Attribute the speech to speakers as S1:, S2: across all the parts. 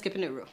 S1: keeping it real.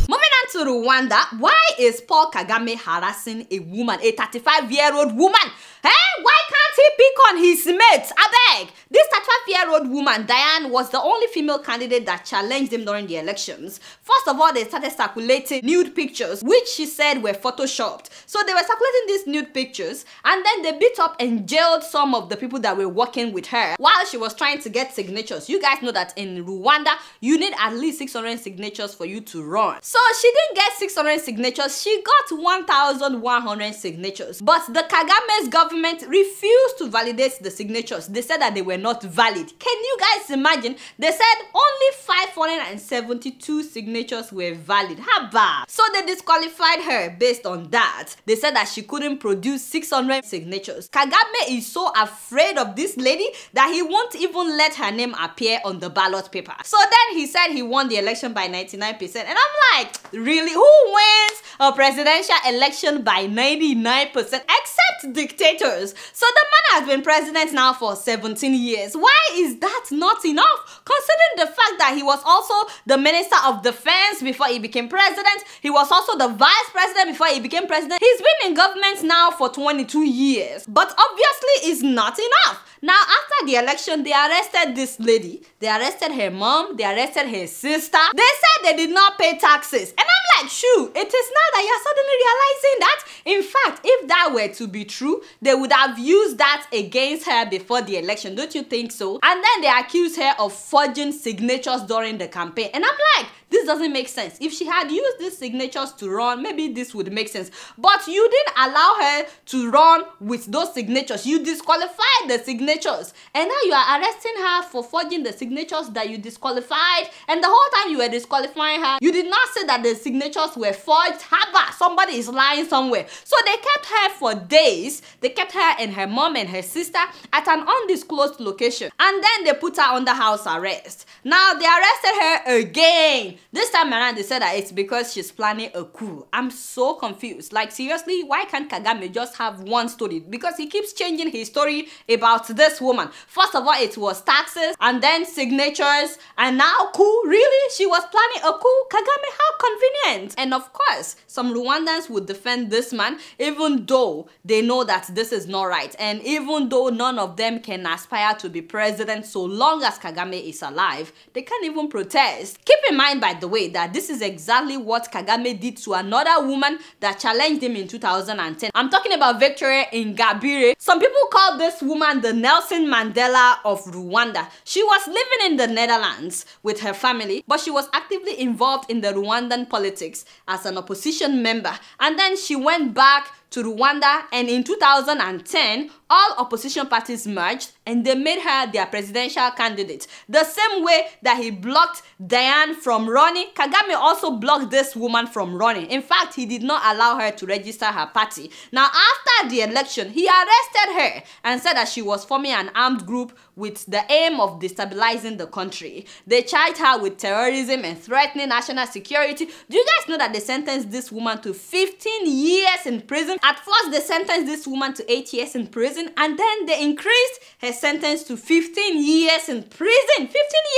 S1: Moving on to Rwanda, why is Paul Kagame harassing a woman, a 35-year-old woman? Why can't he pick on his mates? I beg. This 35-year-old woman, Diane, was the only female candidate that challenged him during the elections. First of all, they started circulating nude pictures, which she said were photoshopped. So they were circulating these nude pictures, and then they beat up and jailed some of the people that were working with her while she was trying to get signatures. You guys know that in Rwanda, you need at least 600 signatures for you to run. So she didn't get 600 signatures, she got 1,100 signatures. But the Kagame's government refused to validate the signatures. They said that they were not valid. Can you guys imagine? They said only 572 signatures were valid. Haba! So they disqualified her based on that. They said that she couldn't produce 600 signatures. Kagame is so afraid of this lady that he won't even let her name appear on the ballot paper. So then he said he won the election by 99%. And I'm like, really? Who wins a presidential election by 99%? Except dictators. So the man has been president now for 17 years. Why is that not enough? Considering the fact that he was also the Minister of Defense before he became president, he was also the Vice President before he became president. He's been in government now for 22 years. But obviously it's not enough. Now, after the election, they arrested this lady. They arrested her mom. They arrested her sister. They said they did not pay taxes. And I'm like, shoo, it is now that you're suddenly realizing that. In fact, if that were to be true, they would have used that against her before the election. Don't you think so? And then they accused her of forging signatures during the campaign. And I'm like, this doesn't make sense. If she had used these signatures to run, maybe this would make sense. But you didn't allow her to run with those signatures. You disqualified the signatures. And now you are arresting her for forging the signatures that you disqualified. And the whole time you were disqualifying her, you did not say that the signatures were forged. Haba, somebody is lying somewhere. So they kept her for days. They kept her and her mom and her sister at an undisclosed location. And then they put her under house arrest. Now they arrested her again. This time around, they said that it's because she's planning a coup. I'm so confused. Like, seriously, why can't Kagame just have one story? Because he keeps changing his story about this woman. First of all, it was taxes, and then signatures, and now coup. Really? She was planning a coup? Kagame, how convenient. And of course, some Rwandans would defend this man, even though they know that this is not right. And even though none of them can aspire to be president so long as Kagame is alive, they can't even protest. Keep in mind, by the way, that this is exactly what Kagame did to another woman that challenged him in 2010. I'm talking about Victoire Ingabire. Some people call this woman the Nelson Mandela of Rwanda. She was living in the Netherlands with her family, but she was actively involved in the Rwandan politics as an opposition member. And then she went back to Rwanda, and in 2010, all opposition parties merged and they made her their presidential candidate. The same way that he blocked Diane from running, Kagame also blocked this woman from running. In fact, he did not allow her to register her party. Now, after the election, he arrested her and said that she was forming an armed group with the aim of destabilizing the country. They charged her with terrorism and threatening national security. Do you guys know that they sentenced this woman to 15 years in prison? At first, they sentenced this woman to 8 years in prison, and then they increased her sentence to 15 years in prison. 15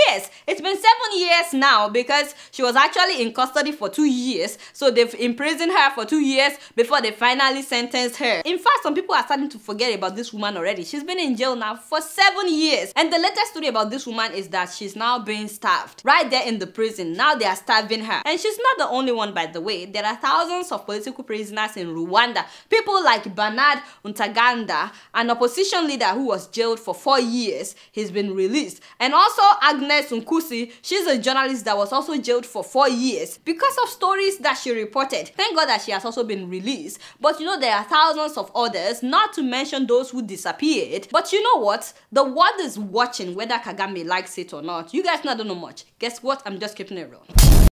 S1: years! It's been 7 years now because she was actually in custody for 2 years. So they've imprisoned her for 2 years before they finally sentenced her. In fact, some people are starting to forget about this woman already. She's been in jail now for 7 years. And the latest story about this woman is that she's now being starved. Right there in the prison, now they are starving her. And she's not the only one, by the way. There are thousands of political prisoners in Rwanda. People like Bernard Ntaganda, an opposition leader who was jailed for 4 years, he's been released. And also Agnes Nkusi, she's a journalist that was also jailed for 4 years because of stories that she reported. Thank God that she has also been released. But you know, there are thousands of others, not to mention those who disappeared. But you know what? The world is watching whether Kagame likes it or not. You guys don't know much. Guess what? I'm just keeping it real.